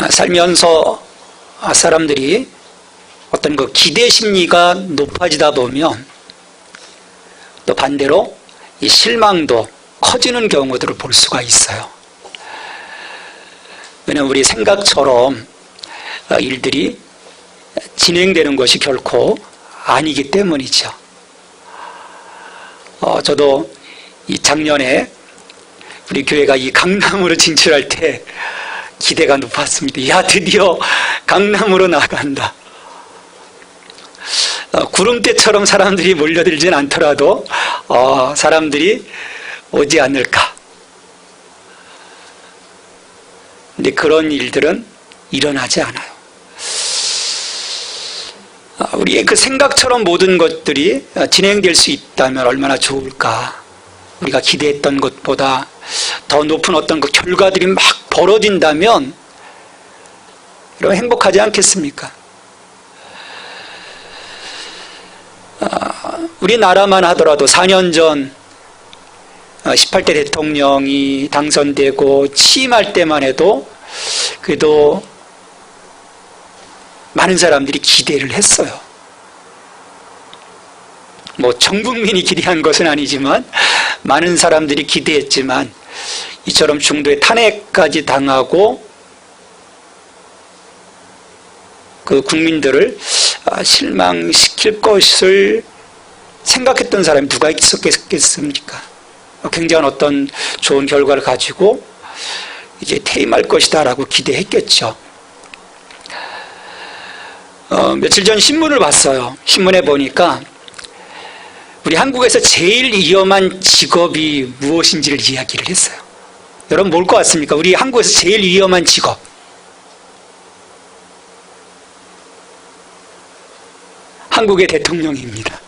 살면서 사람들이 어떤 그 기대 심리가 높아지다 보면 또 반대로 이 실망도 커지는 경우들을 볼 수가 있어요. 왜냐하면 우리 생각처럼 일들이 진행되는 것이 결코 아니기 때문이죠. 저도 이 작년에 우리 교회가 이 강남으로 진출할 때 기대가 높았습니다. 야, 드디어 강남으로 나간다. 구름대처럼 사람들이 몰려들진 않더라도 사람들이 오지 않을까. 근데 그런 일들은 일어나지 않아요. 우리의 그 생각처럼 모든 것들이 진행될 수 있다면 얼마나 좋을까. 우리가 기대했던 것보다 더 높은 어떤 그 결과들이 막 벌어진다면 여러분 행복하지 않겠습니까? 우리나라만 하더라도 4년 전 18대 대통령이 당선되고 취임할 때만 해도 그래도 많은 사람들이 기대를 했어요. 뭐 전 국민이 기대한 것은 아니지만 많은 사람들이 기대했지만 이처럼 중도에 탄핵까지 당하고 그 국민들을 실망시킬 것을 생각했던 사람이 누가 있었겠습니까? 굉장한 어떤 좋은 결과를 가지고 이제 퇴임할 것이다라고 기대했겠죠. 며칠 전 신문을 봤어요. 신문에 보니까 우리 한국에서 제일 위험한 직업이 무엇인지를 이야기를 했어요. 여러분 뭘 것 같습니까? 우리 한국에서 제일 위험한 직업. 한국의 대통령입니다.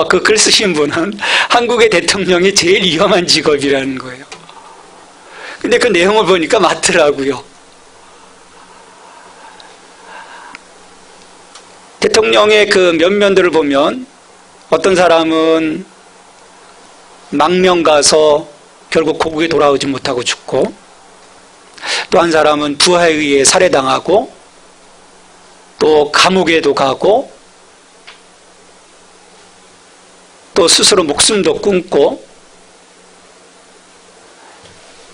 그 글 쓰신 분은 한국의 대통령이 제일 위험한 직업이라는 거예요. 근데 그 내용을 보니까 맞더라고요. 대통령의 그 면면들을 보면 어떤 사람은 망명 가서 결국 고국에 돌아오지 못하고 죽고, 또 한 사람은 부하에 의해 살해당하고, 또 감옥에도 가고, 또 스스로 목숨도 끊고,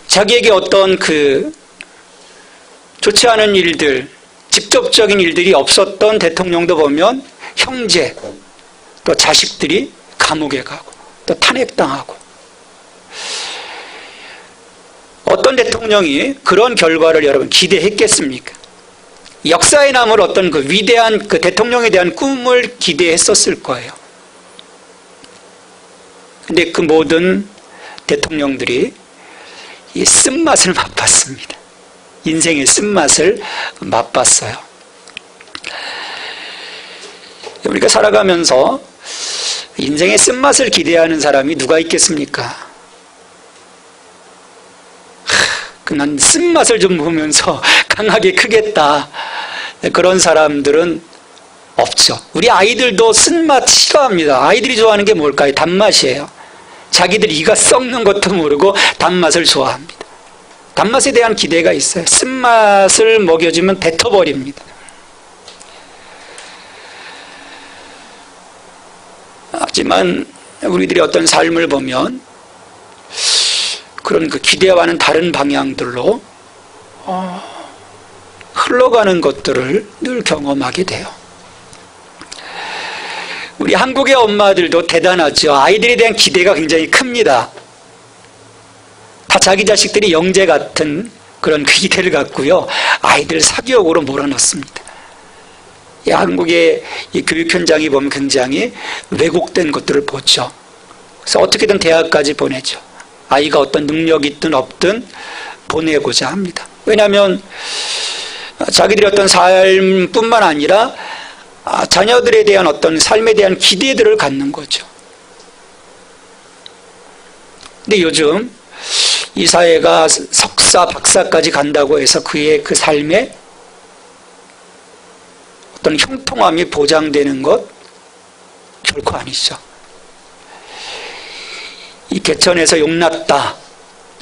자기에게 어떤 그 좋지 않은 일들, 직접적인 일들이 없었던 대통령도 보면 형제, 또 자식들이 감옥에 가고, 또 탄핵당하고. 어떤 대통령이 그런 결과를 여러분 기대했겠습니까? 역사에 남을 어떤 그 위대한 그 대통령에 대한 꿈을 기대했었을 거예요. 근데 그 모든 대통령들이 이 쓴맛을 맛봤습니다. 인생의 쓴맛을 맛봤어요. 우리가 살아가면서 인생의 쓴맛을 기대하는 사람이 누가 있겠습니까? 난 쓴맛을 좀 보면서 강하게 크겠다. 그런 사람들은 없죠. 우리 아이들도 쓴맛 싫어합니다. 아이들이 좋아하는 게 뭘까요? 단맛이에요. 자기들 이가 썩는 것도 모르고 단맛을 좋아합니다. 단맛에 대한 기대가 있어요. 쓴맛을 먹여주면 뱉어버립니다. 하지만 우리들이 어떤 삶을 보면 그런 그 기대와는 다른 방향들로 흘러가는 것들을 늘 경험하게 돼요. 우리 한국의 엄마들도 대단하죠. 아이들에 대한 기대가 굉장히 큽니다. 다 자기 자식들이 영재 같은 그런 기대를 갖고요, 아이들 사교육으로 몰아넣습니다. 한국의 이 교육 현장이 보면 굉장히 왜곡된 것들을 보죠. 그래서 어떻게든 대학까지 보내죠. 아이가 어떤 능력이 있든 없든 보내고자 합니다. 왜냐하면 자기들의 어떤 삶뿐만 아니라 자녀들에 대한 어떤 삶에 대한 기대들을 갖는 거죠. 근데 요즘 이 사회가 석사, 박사까지 간다고 해서 그의 그 삶에 어떤 형통함이 보장되는 것 결코 아니죠. 이 개천에서 용났다,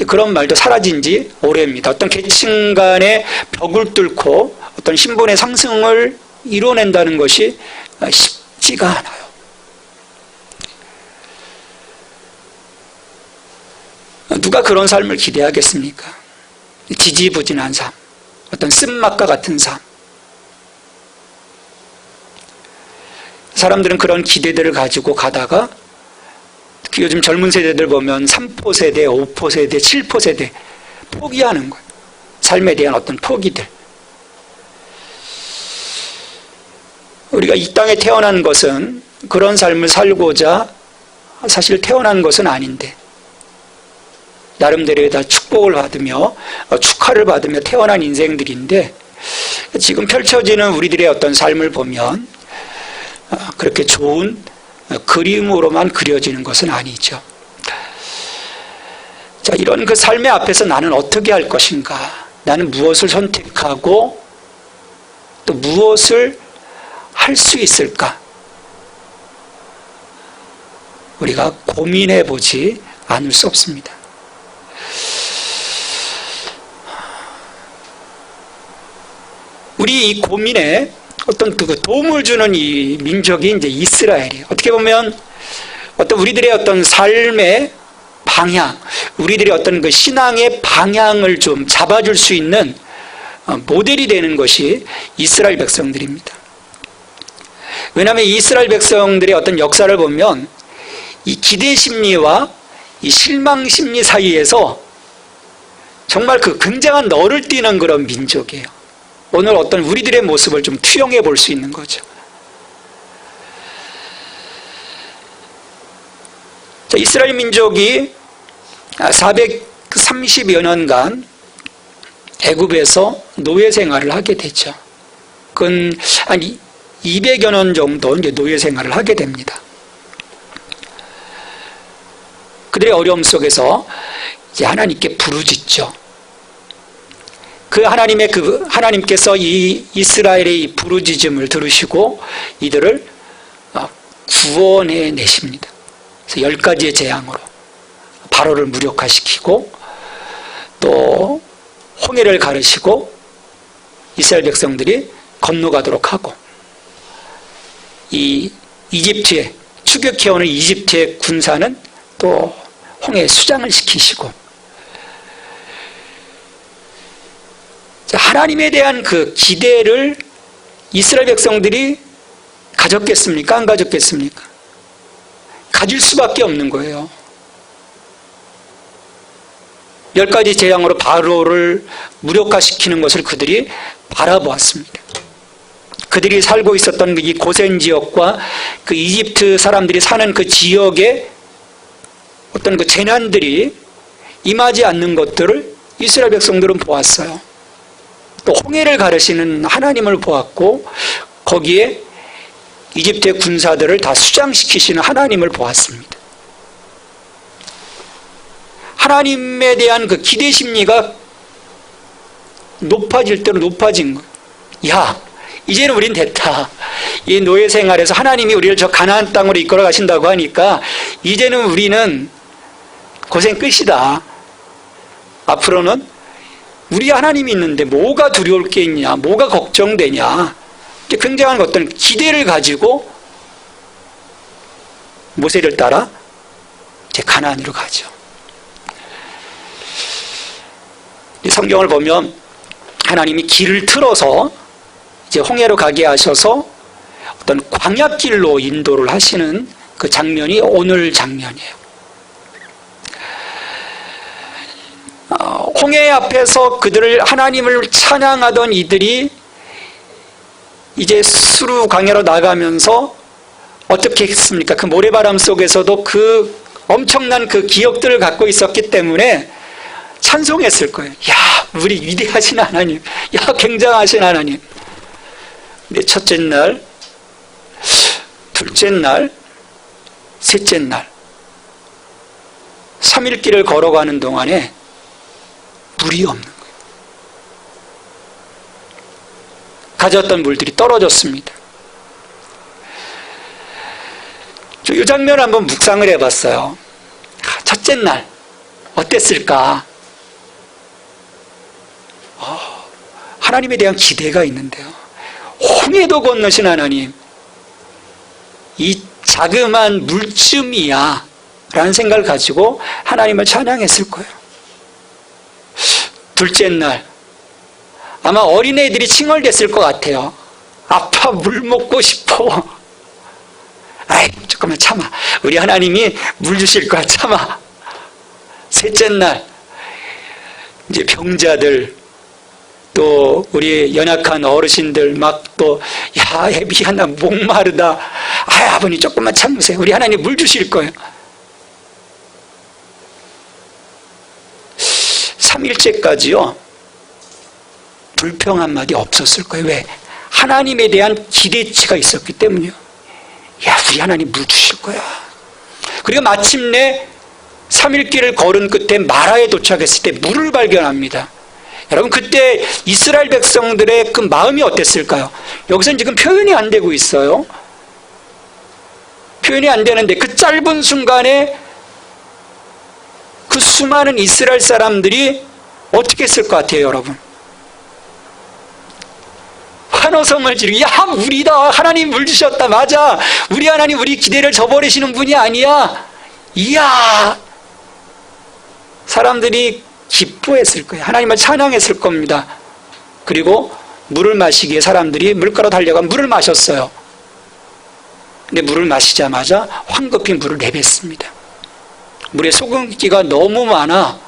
그런 말도 사라진 지 오래입니다. 어떤 계층 간의 벽을 뚫고 어떤 신분의 상승을 이뤄낸다는 것이 쉽지가 않아요. 누가 그런 삶을 기대하겠습니까? 지지부진한 삶, 어떤 쓴맛과 같은 삶. 사람들은 그런 기대들을 가지고 가다가 특히 요즘 젊은 세대들 보면 3포 세대, 5포 세대, 7포 세대 포기하는 거예요. 삶에 대한 어떤 포기들. 우리가 이 땅에 태어난 것은 그런 삶을 살고자 사실 태어난 것은 아닌데 나름대로의 다 축복을 받으며 축하를 받으며 태어난 인생들인데 지금 펼쳐지는 우리들의 어떤 삶을 보면 그렇게 좋은 그림으로만 그려지는 것은 아니죠. 자, 이런 그 삶의 앞에서 나는 어떻게 할 것인가? 나는 무엇을 선택하고 또 무엇을 할 수 있을까? 우리가 고민해 보지 않을 수 없습니다. 우리 이 고민에 어떤 그 도움을 주는 이 민족이 이제 이스라엘이에요. 어떻게 보면 어떤 우리들의 어떤 삶의 방향, 우리들의 어떤 그 신앙의 방향을 좀 잡아줄 수 있는 모델이 되는 것이 이스라엘 백성들입니다. 왜냐하면 이스라엘 백성들의 어떤 역사를 보면 이 기대 심리와 이 실망 심리 사이에서 정말 그 굉장한 너를 띠는 그런 민족이에요. 오늘 어떤 우리들의 모습을 좀 투영해 볼 수 있는 거죠. 자, 이스라엘 민족이 430여 년간 애굽에서 노예 생활을 하게 되죠. 그건 한 200여 년 정도 이제 노예 생활을 하게 됩니다. 그들의 어려움 속에서 이제 하나님께 부르짖죠. 그 하나님께서 이 이스라엘의 이 부르짖음을 들으시고 이들을 구원해 내십니다. 그래서 10가지의 재앙으로 바로를 무력화시키고 또 홍해를 가르시고 이스라엘 백성들이 건너가도록 하고 이 이집트에 추격해오는 이집트의 군사는 또 홍해에 수장을 시키시고 하나님에 대한 그 기대를 이스라엘 백성들이 가졌겠습니까? 안 가졌겠습니까? 가질 수밖에 없는 거예요. 10가지 재앙으로 바로를 무력화시키는 것을 그들이 바라보았습니다. 그들이 살고 있었던 이 고센 지역과 그 이집트 사람들이 사는 그 지역에 어떤 그 재난들이 임하지 않는 것들을 이스라엘 백성들은 보았어요. 또 홍해를 가르시는 하나님을 보았고 거기에 이집트의 군사들을 다 수장시키시는 하나님을 보았습니다. 하나님에 대한 그 기대 심리가 높아질 대로 높아진 거예요. 야, 이제는 우린 됐다. 이 노예 생활에서 하나님이 우리를 저 가나안 땅으로 이끌어 가신다고 하니까 이제는 우리는 고생 끝이다. 앞으로는 우리 하나님이 있는데 뭐가 두려울 게 있냐, 뭐가 걱정되냐. 굉장한 어떤 기대를 가지고 모세를 따라 이제 가나안으로 가죠. 이 성경을 보면 하나님이 길을 틀어서 이제 홍해로 가게 하셔서 어떤 광야길로 인도를 하시는 그 장면이 오늘 장면이에요. 홍해 앞에서 그들을 하나님을 찬양하던 이들이 이제 수루 광야로 나가면서 어떻게 했습니까? 그 모래바람 속에서도 그 엄청난 그 기억들을 갖고 있었기 때문에 찬송했을 거예요. 야, 우리 위대하신 하나님, 야, 굉장하신 하나님. 근데 첫째 날, 둘째 날, 셋째 날 3일 길을 걸어가는 동안에 물이 없는 거예요. 가졌던 물들이 떨어졌습니다. 이 장면을 한번 묵상을 해봤어요. 첫째 날 어땠을까? 하나님에 대한 기대가 있는데요. 홍해도 건너신 하나님, 이 자그마한 물쯤이야 라는 생각을 가지고 하나님을 찬양했을 거예요. 둘째 날 아마 어린애들이 칭얼댔을 것 같아요. 아빠 물 먹고 싶어. 아이 조금만 참아. 우리 하나님이 물 주실 거야. 참아. 셋째 날 이제 병자들 또 우리 연약한 어르신들 막 또 야 애비야 나 목마르다. 아 아버님 조금만 참으세요. 우리 하나님 물 주실 거예요. 3일째까지요 불평 한마디 없었을 거예요. 왜? 하나님에 대한 기대치가 있었기 때문이요. 야 우리 하나님 물 주실 거야. 그리고 마침내 3일길을 걸은 끝에 마라에 도착했을 때 물을 발견합니다. 여러분 그때 이스라엘 백성들의 그 마음이 어땠을까요? 여기서는 지금 표현이 안 되고 있어요. 표현이 안 되는데 그 짧은 순간에 그 수많은 이스라엘 사람들이 어떻게 했을 것 같아요, 여러분? 환호성을 지르고 야 물이다. 하나님 물 주셨다. 맞아. 우리 하나님 우리 기대를 저버리시는 분이 아니야. 이야. 사람들이 기뻐했을 거예요. 하나님을 찬양했을 겁니다. 그리고 물을 마시기에 사람들이 물가로 달려가 물을 마셨어요. 근데 물을 마시자마자 황급히 물을 내뱉습니다. 물에 소금기가 너무 많아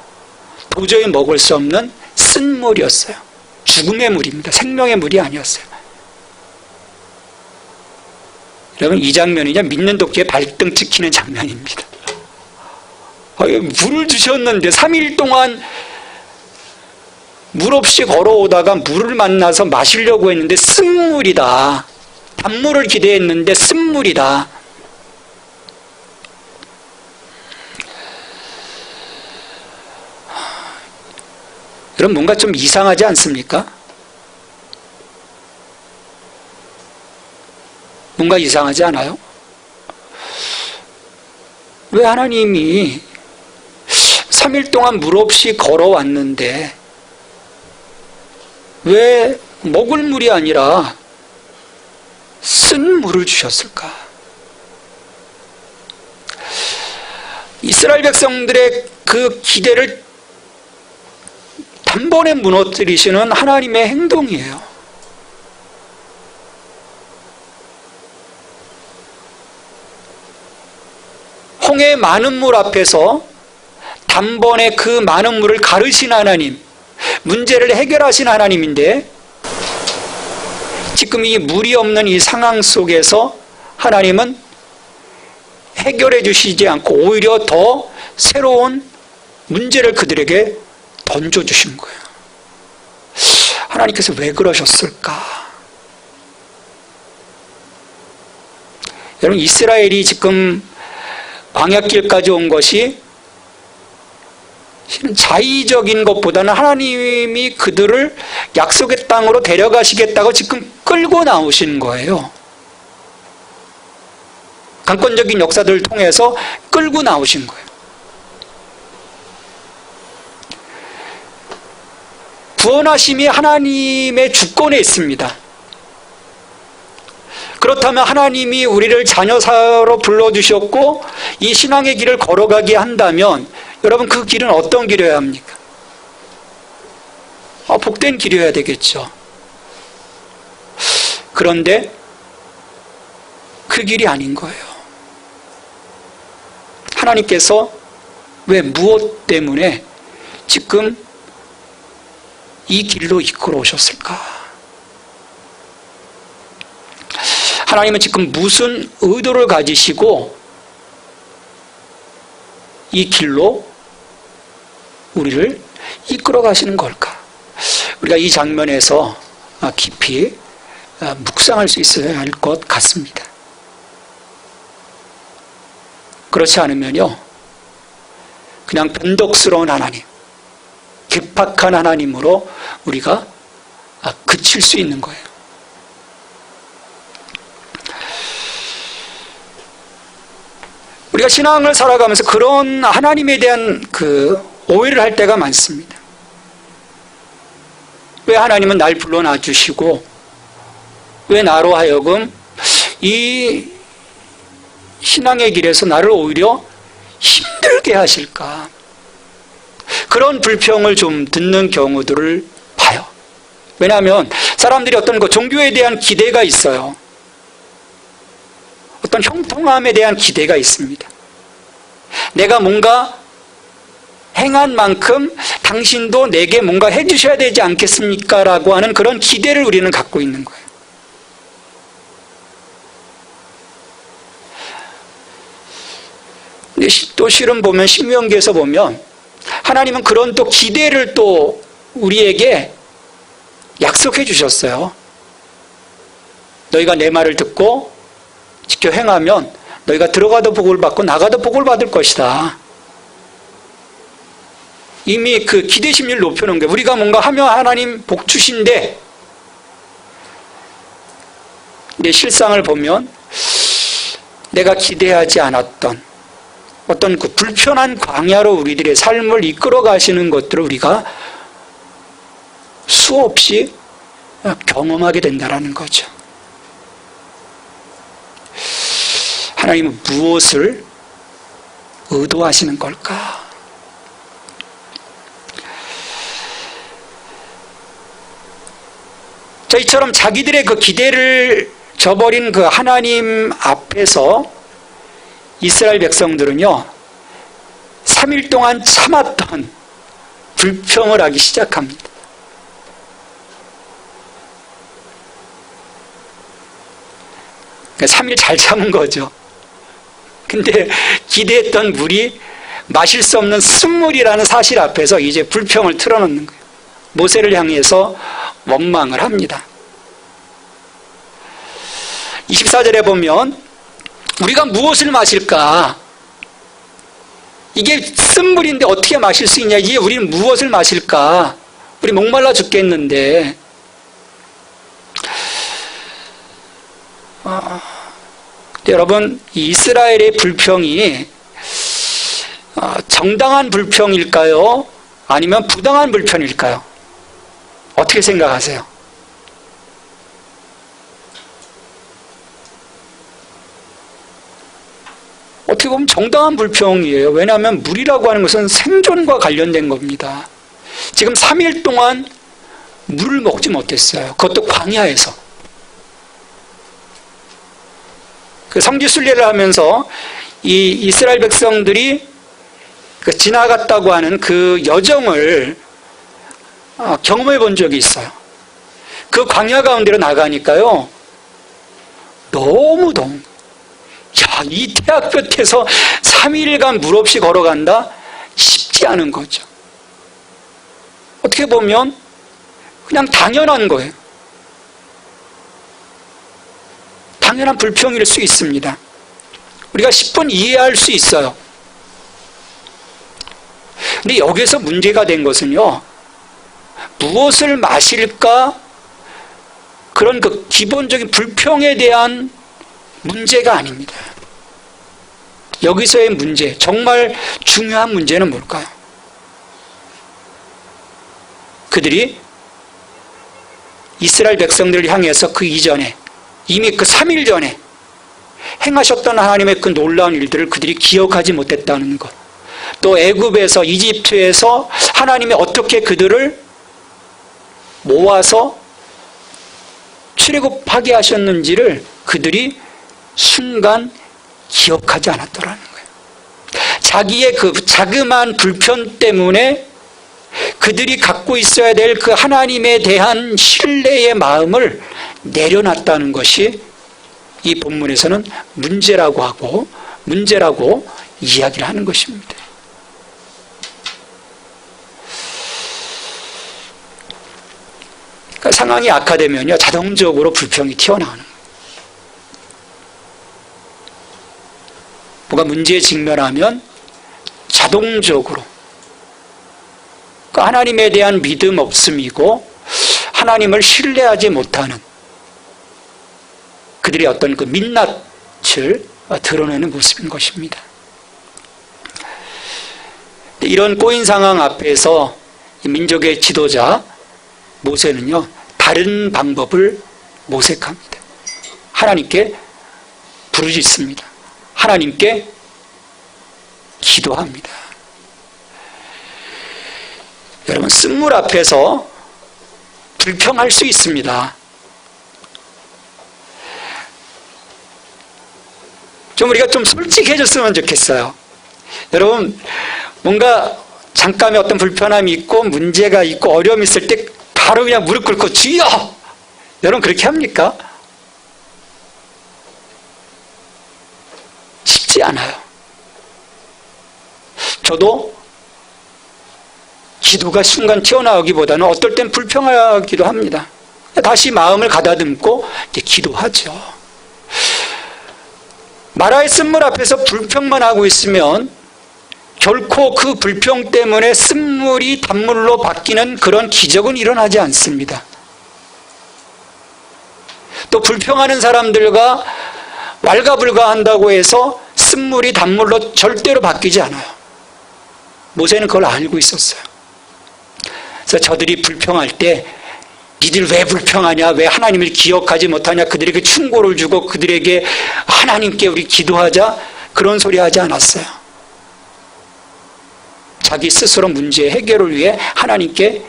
도저히 먹을 수 없는 쓴 물이었어요. 죽음의 물입니다. 생명의 물이 아니었어요. 여러분 이 장면이냐 믿는 도끼에 발등 찍히는 장면입니다. 물을 주셨는데 3일 동안 물 없이 걸어오다가 물을 만나서 마시려고 했는데 쓴물이다. 단물을 기대했는데 쓴물이다. 여러분 뭔가 좀 이상하지 않습니까? 뭔가 이상하지 않아요? 왜 하나님이 3일 동안 물 없이 걸어왔는데 왜 먹을 물이 아니라 쓴 물을 주셨을까? 이스라엘 백성들의 그 기대를 단번에 무너뜨리시는 하나님의 행동이에요. 홍해의 많은 물 앞에서 단번에 그 많은 물을 가르신 하나님, 문제를 해결하신 하나님인데 지금 이 물이 없는 이 상황 속에서 하나님은 해결해 주시지 않고 오히려 더 새로운 문제를 그들에게 던져주신 거예요. 하나님께서 왜 그러셨을까? 여러분 이스라엘이 지금 광야길까지 온 것이 실은 자의적인 것보다는 하나님이 그들을 약속의 땅으로 데려가시겠다고 지금 끌고 나오신 거예요. 강권적인 역사들을 통해서 끌고 나오신 거예요. 구원하심이 하나님의 주권에 있습니다. 그렇다면 하나님이 우리를 자녀사로 불러주셨고 이 신앙의 길을 걸어가게 한다면 여러분 그 길은 어떤 길이어야 합니까? 복된 길이어야 되겠죠. 그런데 그 길이 아닌 거예요. 하나님께서 왜 무엇 때문에 지금 이 길로 이끌어 오셨을까? 하나님은 지금 무슨 의도를 가지시고 이 길로 우리를 이끌어 가시는 걸까? 우리가 이 장면에서 깊이 묵상할 수 있어야 할 것 같습니다. 그렇지 않으면요, 그냥 변덕스러운 하나님, 괴팍한 하나님으로 우리가 그칠 수 있는 거예요. 우리가 신앙을 살아가면서 그런 하나님에 대한 그 오해를 할 때가 많습니다. 왜 하나님은 날 불러놔 주시고 왜 나로 하여금 이 신앙의 길에서 나를 오히려 힘들게 하실까? 그런 불평을 좀 듣는 경우들을 봐요. 왜냐하면 사람들이 어떤 종교에 대한 기대가 있어요. 어떤 형통함에 대한 기대가 있습니다. 내가 뭔가 행한 만큼 당신도 내게 뭔가 해주셔야 되지 않겠습니까? 라고 하는 그런 기대를 우리는 갖고 있는 거예요. 근데 또 실은 보면 신명기에서 보면 하나님은 그런 또 기대를 또 우리에게 약속해 주셨어요. 너희가 내 말을 듣고 지켜 행하면 너희가 들어가도 복을 받고 나가도 복을 받을 것이다. 이미 그 기대 심리를 높여놓은 거예요. 우리가 뭔가 하면 하나님 복 주신데, 내 실상을 보면 내가 기대하지 않았던 어떤 그 불편한 광야로 우리들의 삶을 이끌어 가시는 것들을 우리가 수없이 경험하게 된다는 거죠. 하나님은 무엇을 의도하시는 걸까? 자, 이처럼 자기들의 그 기대를 저버린 그 하나님 앞에서 이스라엘 백성들은요, 3일 동안 참았던 불평을 하기 시작합니다. 3일 잘 참은 거죠. 근데 기대했던 물이 마실 수 없는 쓴물이라는 사실 앞에서 이제 불평을 틀어놓는 거예요. 모세를 향해서 원망을 합니다. 24절에 보면 우리가 무엇을 마실까? 이게 쓴물인데 어떻게 마실 수 있냐? 이게 우리는 무엇을 마실까? 우리 목말라 죽겠는데. 여러분, 이스라엘의 불평이 정당한 불평일까요? 아니면 부당한 불평일까요? 어떻게 생각하세요? 어떻게 보면 정당한 불평이에요. 왜냐하면 물이라고 하는 것은 생존과 관련된 겁니다. 지금 3일 동안 물을 먹지 못했어요. 그것도 광야에서. 그 성지순례를 하면서 이 이스라엘 백성들이 그 지나갔다고 하는 그 여정을 경험해 본 적이 있어요. 그 광야 가운데로 나가니까요, 너무 더운, 야, 이 태양볕에서 3일간 물 없이 걸어간다? 쉽지 않은 거죠. 어떻게 보면 그냥 당연한 거예요. 당연한 불평일 수 있습니다. 우리가 10분 이해할 수 있어요. 근데 여기서 문제가 된 것은요, 무엇을 마실까? 그런 그 기본적인 불평에 대한 문제가 아닙니다. 여기서의 문제, 정말 중요한 문제는 뭘까요? 그들이 이스라엘 백성들을 향해서 그 이전에, 이미 그 3일 전에 행하셨던 하나님의 그 놀라운 일들을 그들이 기억하지 못했다는 것, 또 애굽에서, 이집트에서 하나님이 어떻게 그들을 모아서 출애굽하게 하셨는지를 그들이 순간 기억하지 않았더라는 거예요. 자기의 그 자그마한 불편 때문에 그들이 갖고 있어야 될 그 하나님에 대한 신뢰의 마음을 내려놨다는 것이 이 본문에서는 문제라고 이야기를 하는 것입니다. 그러니까 상황이 악화되면요, 자동적으로 불평이 튀어나오는 거예요. 뭐가 문제에 직면하면 자동적으로 하나님에 대한 믿음 없음이고 하나님을 신뢰하지 못하는 그들의 어떤 그 민낯을 드러내는 모습인 것입니다. 이런 꼬인 상황 앞에서 이 민족의 지도자 모세는요, 다른 방법을 모색합니다. 하나님께 부르짖습니다. 하나님께 기도합니다. 여러분, 쓴물 앞에서 불평할 수 있습니다. 좀 우리가 좀 솔직해졌으면 좋겠어요. 여러분, 뭔가 잠깐의 어떤 불편함이 있고 문제가 있고 어려움이 있을 때 바로 그냥 무릎 꿇고 주여! 여러분 그렇게 합니까? 쉽지 않아요. 저도 기도가 순간 튀어나오기보다는 어떨 땐 불평하기도 합니다. 다시 마음을 가다듬고 이제 기도하죠. 마라의 쓴물 앞에서 불평만 하고 있으면 결코 그 불평 때문에 쓴물이 단물로 바뀌는 그런 기적은 일어나지 않습니다. 또 불평하는 사람들과 왈가불가한다고 해서 쓴물이 단물로 절대로 바뀌지 않아요. 모세는 그걸 알고 있었어요. 그래서 저들이 불평할 때 니들 왜 불평하냐, 왜 하나님을 기억하지 못하냐, 그들에게 충고를 주고 그들에게 하나님께 우리 기도하자, 그런 소리 하지 않았어요. 자기 스스로 문제 해결을 위해 하나님께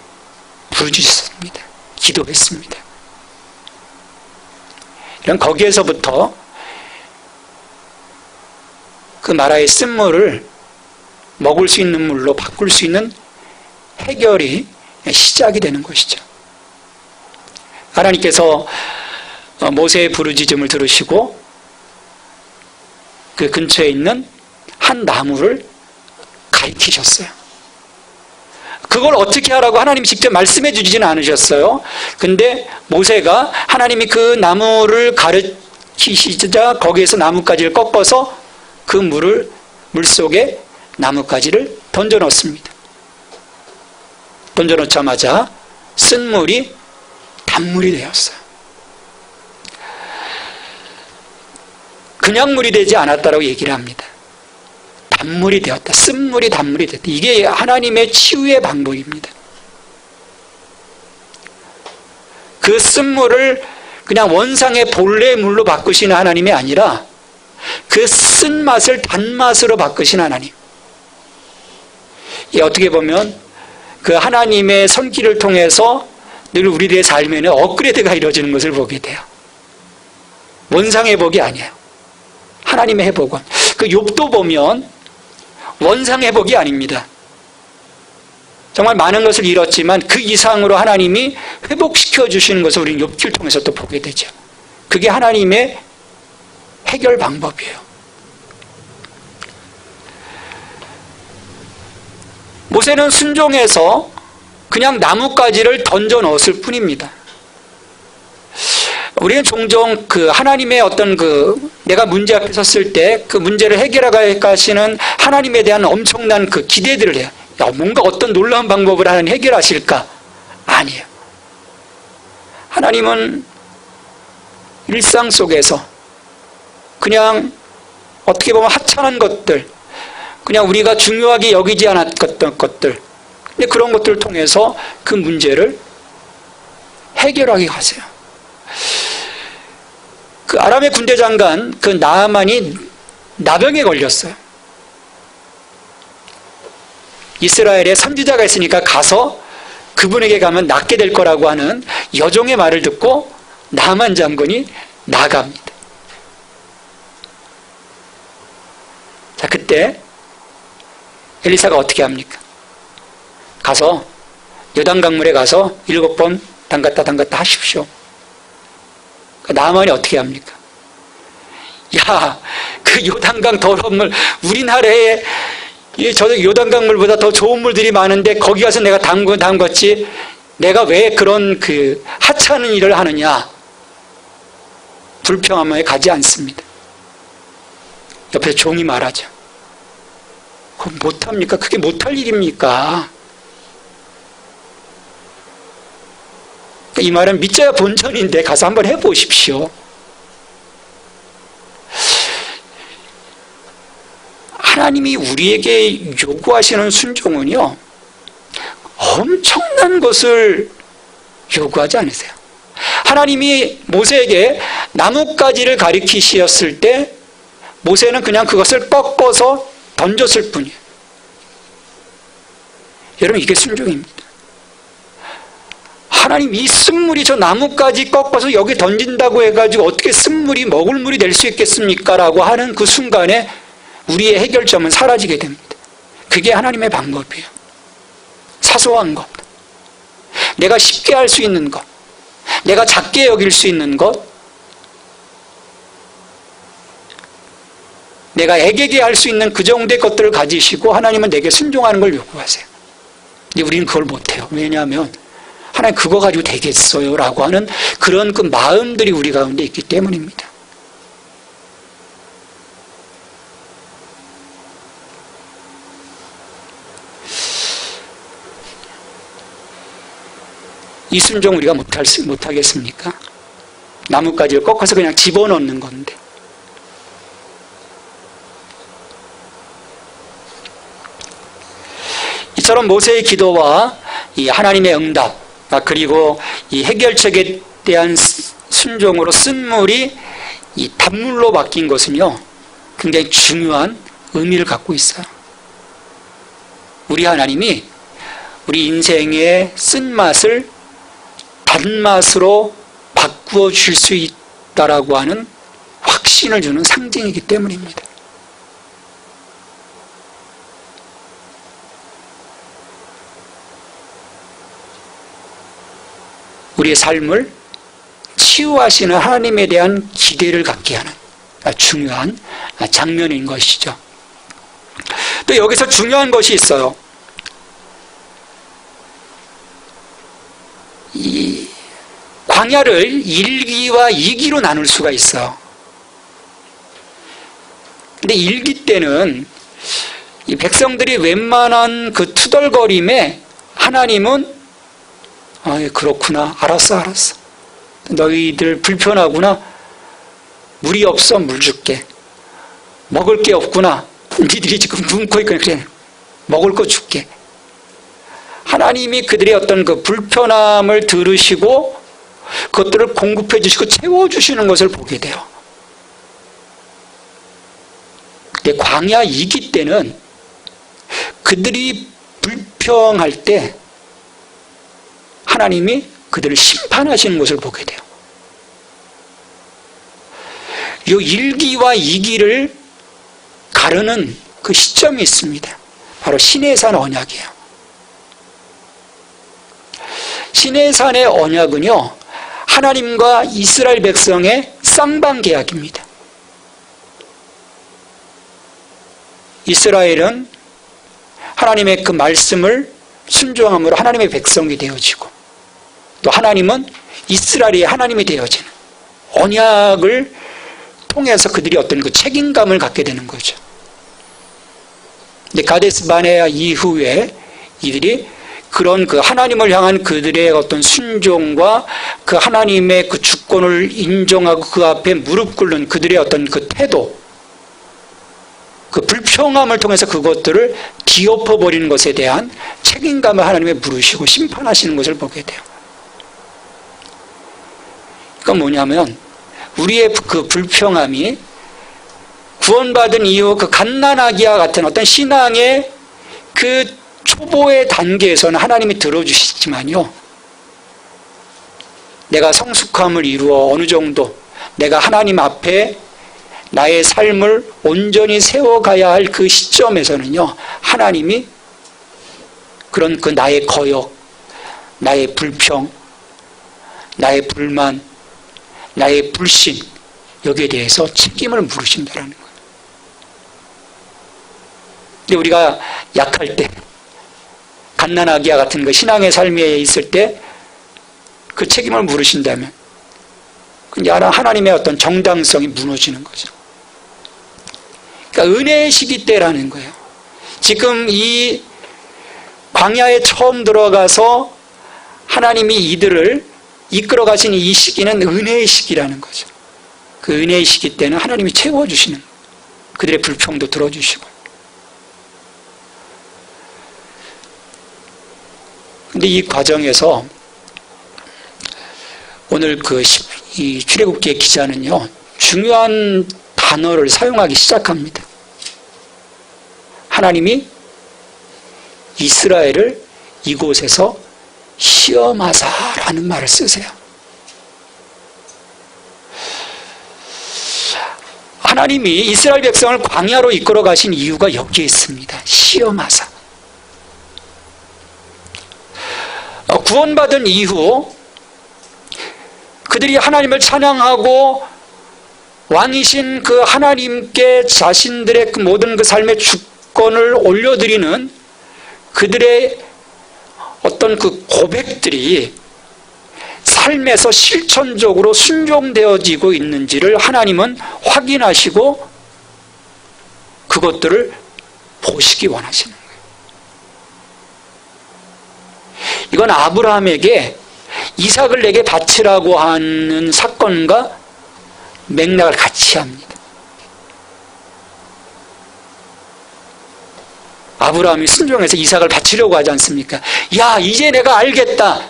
부르짖었습니다. 기도했습니다. 이런 거기에서부터 그 마라의 쓴물을 먹을 수 있는 물로 바꿀 수 있는 해결이 시작이 되는 것이죠. 하나님께서 모세의 부르짖음을 들으시고 그 근처에 있는 한 나무를 가리키셨어요. 그걸 어떻게 하라고 하나님이 직접 말씀해 주지는 않으셨어요. 근데 모세가 하나님이 그 나무를 가리키시자 거기에서 나뭇가지를 꺾어서 그 물을 물속에 나뭇가지를 던져 넣습니다. 던져 넣자마자 쓴물이 단물이 되었어요. 그냥 물이 되지 않았다라고 얘기를 합니다. 단물이 되었다. 쓴물이 단물이 됐다. 이게 하나님의 치유의 방법입니다. 그 쓴물을 그냥 원상의 본래의 물로 바꾸시는 하나님이 아니라 그 쓴맛을 단맛으로 바꾸신 하나님. 이 어떻게 보면 그 하나님의 손길을 통해서 늘 우리들의 삶에는 업그레이드가 이루어지는 것을 보게 돼요. 원상의 복이 아니에요. 하나님의 회복은. 그 욥도 보면 원상의 복이 아닙니다. 정말 많은 것을 잃었지만 그 이상으로 하나님이 회복시켜 주시는 것을 우리는 욥기를 통해서 또 보게 되죠. 그게 하나님의 해결 방법이에요. 모세는 순종해서 그냥 나뭇가지를 던져 넣었을 뿐입니다. 우리는 종종 그 하나님의 어떤 내가 문제 앞에 섰을 때 그 문제를 해결해 가시는 하나님에 대한 엄청난 그 기대들을 해요. 야, 뭔가 어떤 놀라운 방법을 하나님 해결하실까? 아니에요. 하나님은 일상 속에서 그냥 어떻게 보면 하찮은 것들, 그냥 우리가 중요하게 여기지 않았던 것들, 근데 그런 것들을 통해서 그 문제를 해결하게 하세요. 그 아람의 군대 장관 그 나아만이 나병에 걸렸어요. 이스라엘에 선지자가 있으니까 가서 그분에게 가면 낫게 될 거라고 하는 여종의 말을 듣고 나아만 장군이 나갑니다. 자, 그때 엘리사가 어떻게 합니까? 가서 요단강물에 가서 7번 담갔다 하십시오. 나아만이 어떻게 합니까? 야, 그 요단강 더러운 물, 우리나라에 저 요단강물보다 더 좋은 물들이 많은데 거기 가서 내가 담갔지, 내가 왜 그런 그 하찮은 일을 하느냐? 불평하며 가지 않습니다. 옆에서 종이 말하죠. 그럼 못합니까? 그게 못할 일입니까? 이 말은 믿져야 본전인데 가서 한번 해보십시오. 하나님이 우리에게 요구하시는 순종은요, 엄청난 것을 요구하지 않으세요. 하나님이 모세에게 나뭇가지를 가리키셨을 때 모세는 그냥 그것을 꺾어서 던졌을 뿐이에요. 여러분, 이게 순종입니다. 하나님, 이 쓴물이 저 나뭇가지 꺾어서 여기 던진다고 해가지고 어떻게 쓴물이 먹을 물이 될 수 있겠습니까? 라고 하는 그 순간에 우리의 해결점은 사라지게 됩니다. 그게 하나님의 방법이에요. 사소한 것, 내가 쉽게 할 수 있는 것, 내가 작게 여길 수 있는 것, 내가 애게게 할 수 있는 그 정도의 것들을 가지시고 하나님은 내게 순종하는 걸 요구하세요. 근데 우리는 그걸 못해요. 왜냐하면 하나님 그거 가지고 되겠어요? 라고 하는 그런 그 마음들이 우리 가운데 있기 때문입니다. 이 순종 우리가 못하겠습니까? 나뭇가지를 꺾어서 그냥 집어넣는 건데. 이처럼 모세의 기도와 이 하나님의 응답, 그리고 이 해결책에 대한 순종으로 쓴물이 이 단물로 바뀐 것은요, 굉장히 중요한 의미를 갖고 있어요. 우리 하나님이 우리 인생의 쓴맛을 단맛으로 바꾸어 줄 수 있다라고 하는 확신을 주는 상징이기 때문입니다. 우리의 삶을 치유하시는 하나님에 대한 기대를 갖게 하는 중요한 장면인 것이죠. 또 여기서 중요한 것이 있어요. 이 광야를 1기와 2기로 나눌 수가 있어요. 근데 1기 때는 이 백성들이 웬만한 그 투덜거림에 하나님은 그렇구나, 알았어 너희들 불편하구나, 물이 없어, 물 줄게. 먹을 게 없구나, 니들이 지금 굶고 있구나, 그래 먹을 거 줄게. 하나님이 그들의 어떤 그 불편함을 들으시고 그것들을 공급해 주시고 채워주시는 것을 보게 돼요. 근데 광야 2기 때는 그들이 불평할 때 하나님이 그들을 심판하시는 것을 보게 돼요. 이 1기와 2기를 가르는 그 시점이 있습니다. 바로 시내산 언약이에요. 시내산의 언약은요, 하나님과 이스라엘 백성의 쌍방계약입니다. 이스라엘은 하나님의 그 말씀을 순종함으로 하나님의 백성이 되어지고, 또 하나님은 이스라엘이 하나님이 되어지는 언약을 통해서 그들이 어떤 그 책임감을 갖게 되는 거죠. 근데 가데스 바네아 이후에 이들이 그런 그 하나님을 향한 그들의 어떤 순종과 그 하나님의 그 주권을 인정하고 그 앞에 무릎 꿇는 그들의 어떤 그 태도, 그 불평함을 통해서 그것들을 뒤엎어버리는 것에 대한 책임감을 하나님의 물으시고 심판하시는 것을 보게 돼요. 그러니까 뭐냐면 우리의 그 불평함이 구원받은 이후 그 갓난아기와 같은 어떤 신앙의 그 초보의 단계에서는 하나님이 들어주시지만요, 내가 성숙함을 이루어 어느 정도 내가 하나님 앞에 나의 삶을 온전히 세워가야 할 그 시점에서는요, 하나님이 그런 그 나의 거역, 나의 불평, 나의 불만, 나의 불신, 여기에 대해서 책임을 물으신다라는 거예요. 근데 우리가 약할 때, 갓난아기와 같은 그 신앙의 삶에 있을 때 그 책임을 물으신다면 그냥 하나님의 어떤 정당성이 무너지는 거죠. 그러니까 은혜의 시기 때라는 거예요. 지금 이 광야에 처음 들어가서 하나님이 이들을 이끌어 가신 이 시기는 은혜의 시기라는 거죠. 그 은혜의 시기 때는 하나님이 채워주시는 거예요. 그들의 불평도 들어주시고. 근데 이 과정에서 오늘 이 출애굽기의 기자는요, 중요한 단어를 사용하기 시작합니다. 하나님이 이스라엘을 이곳에서 시험하사라는 말을 쓰세요. 하나님이 이스라엘 백성을 광야로 이끌어 가신 이유가 여기에 있습니다. 시험하사. 구원받은 이후 그들이 하나님을 찬양하고 왕이신 그 하나님께 자신들의 그 모든 그 삶의 주권을 올려드리는 그들의 어떤 그 고백들이 삶에서 실천적으로 순종되어지고 있는지를 하나님은 확인하시고 그것들을 보시기 원하시는 거예요. 이건 아브라함에게 이삭을 내게 바치라고 하는 사건과 맥락을 같이 합니다. 아브라함이 순종해서 이삭을 바치려고 하지 않습니까? 야, 이제 내가 알겠다.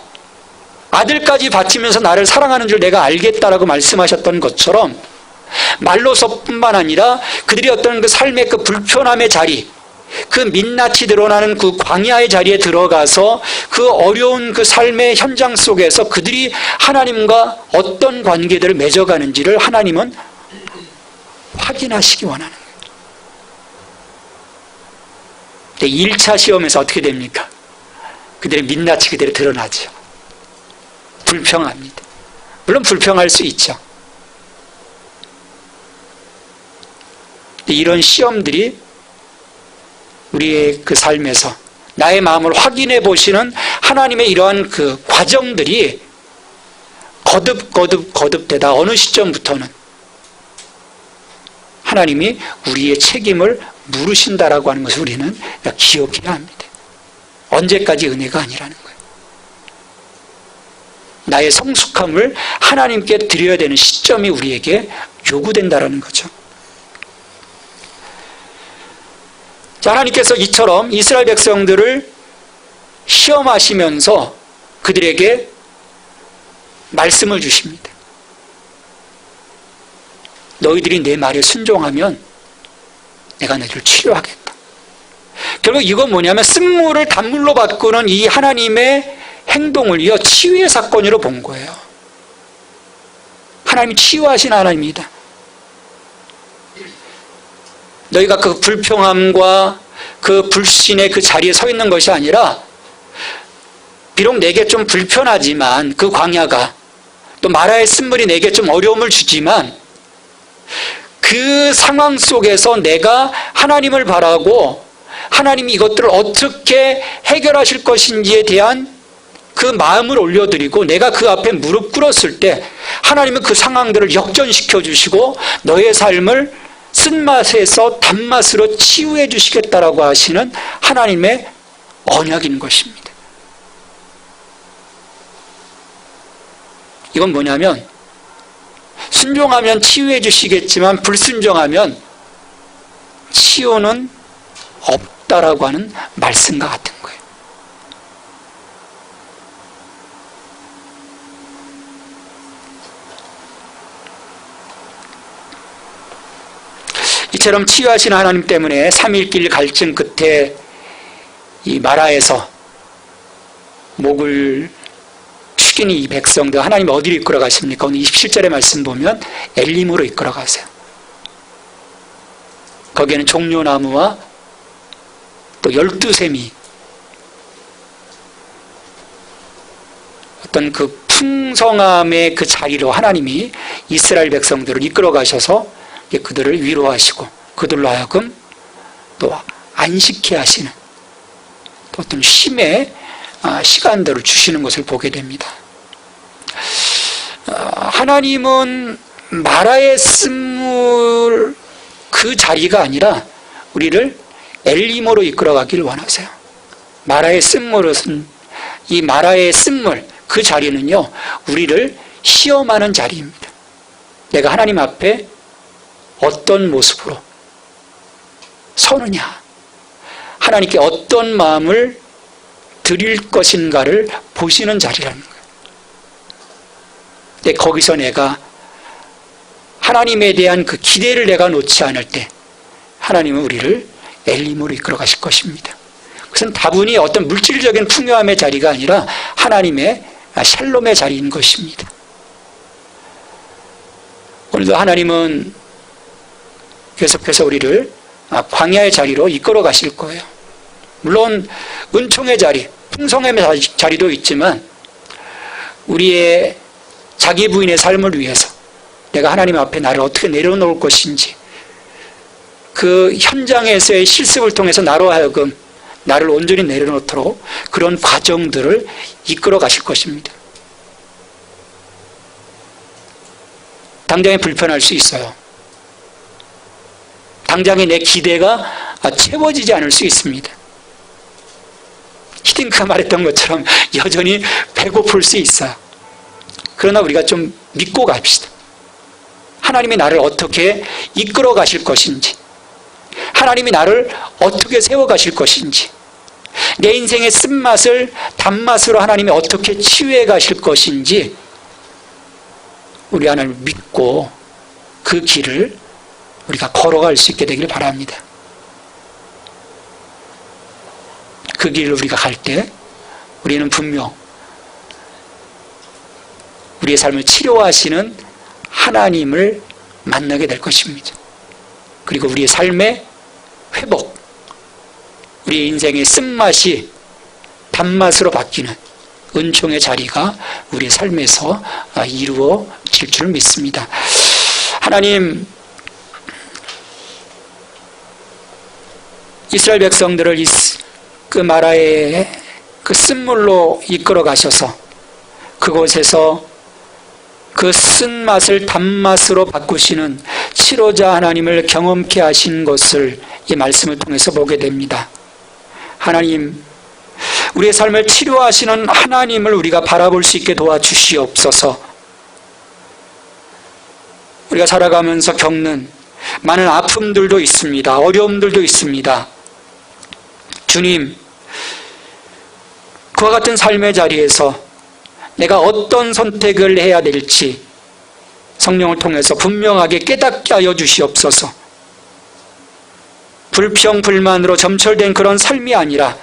아들까지 바치면서 나를 사랑하는 줄 내가 알겠다라고 말씀하셨던 것처럼 말로서뿐만 아니라 그들이 어떤 그 삶의 그 불편함의 자리, 그 민낯이 드러나는 그 광야의 자리에 들어가서 그 어려운 그 삶의 현장 속에서 그들이 하나님과 어떤 관계들을 맺어가는지를 하나님은 확인하시기 원하는 거예요. 근데 1차 시험에서 어떻게 됩니까? 그들의 민낯이 그대로 드러나죠. 불평합니다. 물론 불평할 수 있죠. 이런 시험들이 우리의 그 삶에서 나의 마음을 확인해 보시는 하나님의 이러한 그 과정들이 거듭되다 어느 시점부터는 하나님이 우리의 책임을 물으신다라고 하는 것을 우리는 기억해야 합니다. 언제까지 은혜가 아니라는 거예요. 나의 성숙함을 하나님께 드려야 되는 시점이 우리에게 요구된다라는 거죠. 자, 하나님께서 이처럼 이스라엘 백성들을 시험하시면서 그들에게 말씀을 주십니다. 너희들이 내 말에 순종하면 내가 너희를 치료하겠다. 결국 이건 뭐냐면 쓴물을 단물로 바꾸는 이 하나님의 행동을요, 치유의 사건으로 본 거예요. 하나님이 치유하신 하나님입니다. 너희가 그 불평함과 그 불신의 그 자리에 서 있는 것이 아니라 비록 내게 좀 불편하지만 그 광야가 또 마라의 쓴물이 내게 좀 어려움을 주지만 그 상황 속에서 내가 하나님을 바라고 하나님이 이것들을 어떻게 해결하실 것인지에 대한 그 마음을 올려드리고 내가 그 앞에 무릎 꿇었을 때 하나님은 그 상황들을 역전시켜 주시고 너의 삶을 쓴맛에서 단맛으로 치유해 주시겠다라고 하시는 하나님의 언약인 것입니다. 이건 뭐냐면 순종하면 치유해 주시겠지만 불순종하면 치유는 없다라고 하는 말씀과 같은 거예요. 이처럼 치유하시는 하나님 때문에 3.1길 갈증 끝에 이 마라에서 목을 죽인 이 백성들 하나님 어디로 이끌어 가십니까? 오늘 27절의 말씀 보면 엘림으로 이끌어 가세요. 거기에는 종려나무와 또 12샘이 어떤 그 풍성함의 그 자리로 하나님이 이스라엘 백성들을 이끌어 가셔서 그들을 위로하시고 그들로 하여금 또 안식케 하시는 또 어떤 쉼의 시간들을 주시는 것을 보게 됩니다. 하나님은 마라의 쓴물 그 자리가 아니라 우리를 엘림으로 이끌어가기를 원하세요. 마라의 쓴물은 이 마라의 쓴물 그 자리는요 우리를 시험하는 자리입니다. 내가 하나님 앞에 어떤 모습으로 서느냐, 하나님께 어떤 마음을 드릴 것인가를 보시는 자리라는 거예요. 근데 거기서 내가 하나님에 대한 그 기대를 내가 놓지 않을 때 하나님은 우리를 엘림으로 이끌어 가실 것입니다. 그것은 다분히 어떤 물질적인 풍요함의 자리가 아니라 하나님의 샬롬의 자리인 것입니다. 오늘도 하나님은 계속해서 우리를 광야의 자리로 이끌어 가실 거예요. 물론 은총의 자리, 풍성함의 자리도 있지만 우리의 자기 부인의 삶을 위해서 내가 하나님 앞에 나를 어떻게 내려놓을 것인지, 그 현장에서의 실습을 통해서 나로 하여금 나를 온전히 내려놓도록 그런 과정들을 이끌어 가실 것입니다. 당장에 불편할 수 있어요. 당장에 내 기대가 채워지지 않을 수 있습니다. 히딩크가 말했던 것처럼 여전히 배고플 수 있어요. 그러나 우리가 좀 믿고 갑시다. 하나님이 나를 어떻게 이끌어 가실 것인지, 하나님이 나를 어떻게 세워 가실 것인지, 내 인생의 쓴맛을 단맛으로 하나님이 어떻게 치유해 가실 것인지 우리 하나님을 믿고 그 길을 우리가 걸어갈 수 있게 되기를 바랍니다. 그 길을 우리가 갈 때 우리는 분명 우리의 삶을 치료하시는 하나님을 만나게 될 것입니다. 그리고 우리의 삶의 회복, 우리 인생의 쓴맛이 단맛으로 바뀌는 은총의 자리가 우리의 삶에서 이루어질 줄 믿습니다. 하나님, 이스라엘 백성들을 그 마라의 그 쓴물로 이끌어 가셔서 그곳에서 그 쓴맛을 단맛으로 바꾸시는 치료자 하나님을 경험케 하신 것을 이 말씀을 통해서 보게 됩니다. 하나님, 우리의 삶을 치료하시는 하나님을 우리가 바라볼 수 있게 도와주시옵소서. 우리가 살아가면서 겪는 많은 아픔들도 있습니다. 어려움들도 있습니다. 주님, 그와 같은 삶의 자리에서 내가 어떤 선택을 해야 될지 성령을 통해서 분명하게 깨닫게 하여 주시옵소서. 불평, 불만으로 점철된 그런 삶이 아니라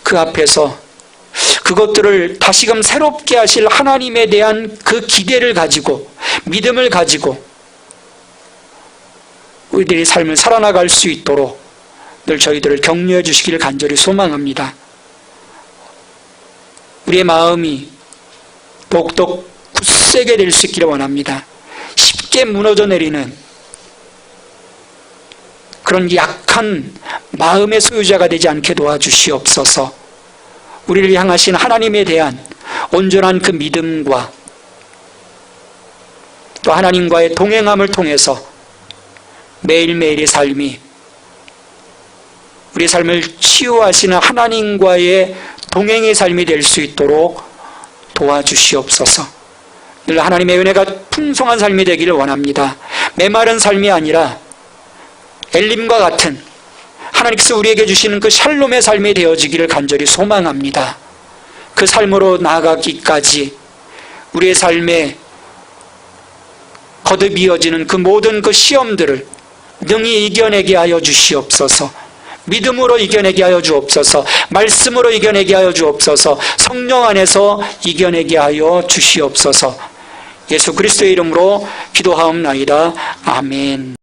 그 앞에서 그것들을 다시금 새롭게 하실 하나님에 대한 그 기대를 가지고, 믿음을 가지고 우리들의 삶을 살아나갈 수 있도록 늘 저희들을 격려해 주시기를 간절히 소망합니다. 우리의 마음이 더욱더 굳세게 될 수 있기를 원합니다. 쉽게 무너져 내리는 그런 약한 마음의 소유자가 되지 않게 도와주시옵소서. 우리를 향하신 하나님에 대한 온전한 그 믿음과 또 하나님과의 동행함을 통해서 매일매일의 삶이 우리 삶을 치유하시는 하나님과의 동행의 삶이 될 수 있도록 도와주시옵소서. 늘 하나님의 은혜가 풍성한 삶이 되기를 원합니다. 메마른 삶이 아니라 엘림과 같은 하나님께서 우리에게 주시는 그 샬롬의 삶이 되어지기를 간절히 소망합니다. 그 삶으로 나아가기까지 우리의 삶에 거듭 이어지는 그 모든 그 시험들을 능히 이겨내게 하여 주시옵소서. 믿음으로 이겨내게 하여 주옵소서. 말씀으로 이겨내게 하여 주옵소서. 성령 안에서 이겨내게 하여 주시옵소서. 예수 그리스도의 이름으로 기도하옵나이다. 아멘.